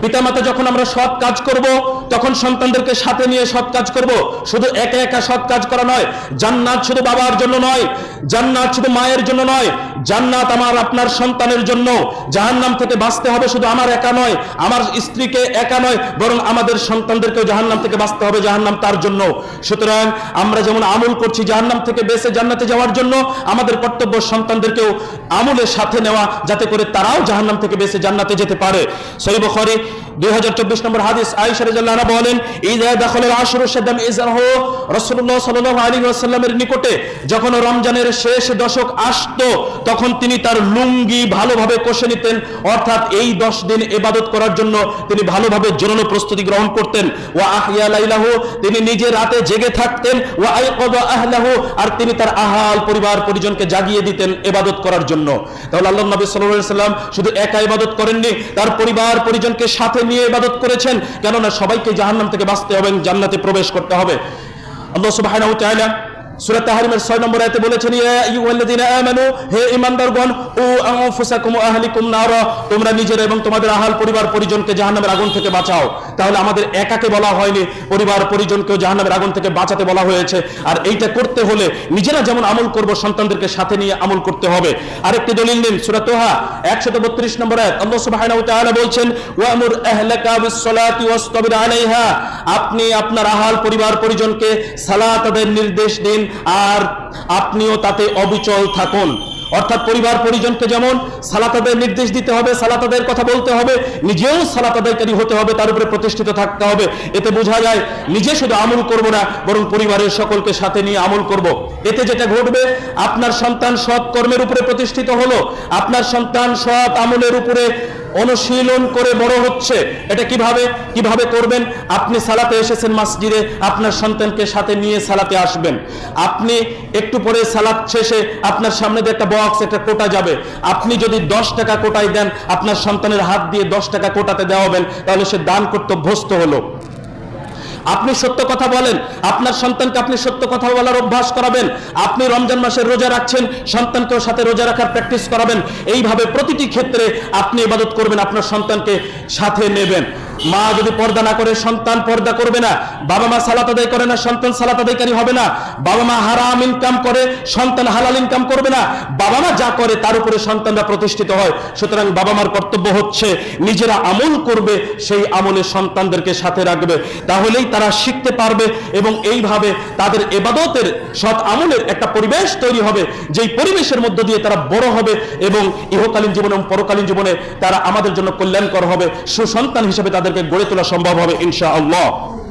পিতামাতা যখন আমরা সৎ কাজ করব তখন সন্তানদেরকে সাথে নিয়ে সৎ কাজ করব। শুধু একা একা সৎ কাজ করা নয়। জান্নাত শুধু বাবার জন্য নয়, জান্নাত শুধু মায়ের জন্য নয়, জান্নাত আমার আপনার সন্তানের জন্য। জাহান্নাম থেকে বাঁচতে হবে শুধু আমার একা নয়, আমার স্ত্রীকে একা নয়, বরং আমাদের সন্তানদেরকেও জাহান্নাম থেকে বাঁচতে হবে, জাহান্নাম তার জন্য। সুতরাং আমরা যেমন আমল করছি জাহান্নাম থেকে বেঁচে জান্নাতে যাওয়ার জন্য, আমাদের কর্তব্য সন্তানদেরকেও আমলের সাথে নেওয়া, যাতে করে তারাও জাহান্নাম থেকে বেঁচে জান্নাতে যেতে পারে। সহিহ বুখারী 2024 নম্বর হাদিস, আয়েশা রাদিয়াল্লাহু আনহা বলেন, ইযা দাখালাল আশরু শাদ্দাম ইযরাহু। রাসূলুল্লাহ সাল্লাল্লাহু আলাইহি ওয়াসাল্লামের নিকটে যখন রমজানের শেষ দশক আসতো, তখন তিনি তার লুঙ্গি ভালোভাবে কষে নিতেন, অর্থাৎ এই 10 দিন ইবাদত করার জন্য তিনি ভালোভাবে জোরালো প্রস্তুতি গ্রহণ করতেন। ওয়া আহইয়া লাইলাহু, তিনি নিজে রাতে জেগে থাকতেন। ওয়া আইকাযা আহলাহু, আর তিনি তার আহাল পরিবার পরিজনকে জাগিয়ে দিতেন ইবাদত করার জন্য। তাহলে আল্লাহর নবী সাল্লাল্লাহু আলাইহি ওয়াসাল্লাম শুধু একা ইবাদত করেননি, তার পরিবার পরিজনকে সাথে নিয়ে ইবাদত করেছেন, কেননা সবাইকে জাহান্নাম থেকে বাঁচতে হবে, জান্নাতে প্রবেশ করতে হবে। আল্লাহ সুবহানাহু ওয়া তাআলা সূরা তাহরিমের 6 নম্বর আয়াতে বলেছেন, ইয়া আইয়ুহাল্লাযীনা আমানু, হে ঈমানদারগণ, ও আনফুসাকুম ওয়া আহলিকুম নারা, তোমরা নিজেরা এবং তোমাদের আহাল পরিবার পরিজনকে জাহান্নামের আগুন থেকে বাঁচাও। তাহলে আমাদের একাকে বলা হয়নি, পরিবার পরিজনকেও জাহান্নামের আগুন থেকে বাঁচাতে বলা হয়েছে। আর এইটা করতে হলে নিজেরা যেমন আমল করব, সন্তানদেরকে সাথে নিয়ে আমল করতে হবে। আরেকটি দলিল নিন, সূরা তোহা 132 নম্বর আয়াত, আল্লাহ সুবহানাহু ওয়া তাআলা বলছেন, ওয়ামুর আহলাকা বিস-সালাতি ওয়াসতাবির আলাইহা, আপনি আপনার আহাল পরিবার পরিজনকে সালাত আদায়ের নির্দেশ দিন, আর আপনিও তাতে অবিচল থাকুন। অর্থাৎ পরিবার পরিজনকে যেমন সালাত আদায়ের নির্দেশ দিতে হবে, সালাত আদায়ের কথা বলতে হবে, নিজেও সালাত আদায়কারী হতে হবে, তার উপরে প্রতিষ্ঠিত থাকতে হবে। এতে বোঝা যায় নিজে শুধু আমল করব না, বরং পরিবারের সকলকে সাথে নিয়ে আমল করব। এতে যেটা ঘটবে, আপনার সন্তান সৎ কর্মের উপরে প্রতিষ্ঠিত হলো, আপনার সন্তান সৎ আমলের উপরে অনুশীলন করে বড় হচ্ছে। এটা কিভাবে করবেন? আপনি সালাতে এসেছেন মসজিদে, আপনার সন্তানকে সাথে নিয়ে সালাতে আসবেন। আপনি একটু পরে সালাত শেষে আপনার সামনে দিয়ে একটা বক্স, একটা কোটা যাবে, আপনি যদি 10 টাকা কোটায় দেন, আপনার সন্তানের হাত দিয়ে 10 টাকা কোটাতে দেওয়াবেন, তাহলে সে দান করতে অভ্যস্ত হলো। আপনি সত্য কথা বলেন, আপনার সন্তানকে আপনি সত্য কথা বলার অভ্যাস করাবেন। আপনি রমজান মাসে রোজা রাখছেন, সন্তানকেও সাথে রোজা রাখার প্র্যাকটিস করাবেন। এইভাবে প্রতিটি ক্ষেত্রে আপনি ইবাদত করবেন, আপনার সন্তানকে সাথে নেবেন। মা যদি পর্দা না করে, সন্তান পর্দা করবে না। বাবা মা সালাত আদায় করে না, সন্তান সালাত আদায়কারী হবে না। বাবা মা হারাম ইনকাম করে, সন্তান হালাল ইনকাম করবে না। বাবা মা যা করে তার উপরে সন্তানরা প্রতিষ্ঠিত হয়। সুতরাং বাবা মার কর্তব্য হচ্ছে নিজেরা আমল করবে, সেই আমলে সন্তানদেরকে সাথে রাখবে, তাহলেই তারা শিখতে পারবে এবং এইভাবে তাদের ইবাদতের সৎ আমলের একটা পরিবেশ তৈরি হবে, যেই পরিবেশের মধ্য দিয়ে তারা বড় হবে এবং ইহকালীন জীবনে এবং পরকালীন জীবনে তারা আমাদের জন্য কল্যাণকর হবে। সুসন্তান হিসেবে তাদেরকে গড়ে তোলা সম্ভব হবে ইনশাআল্লাহ।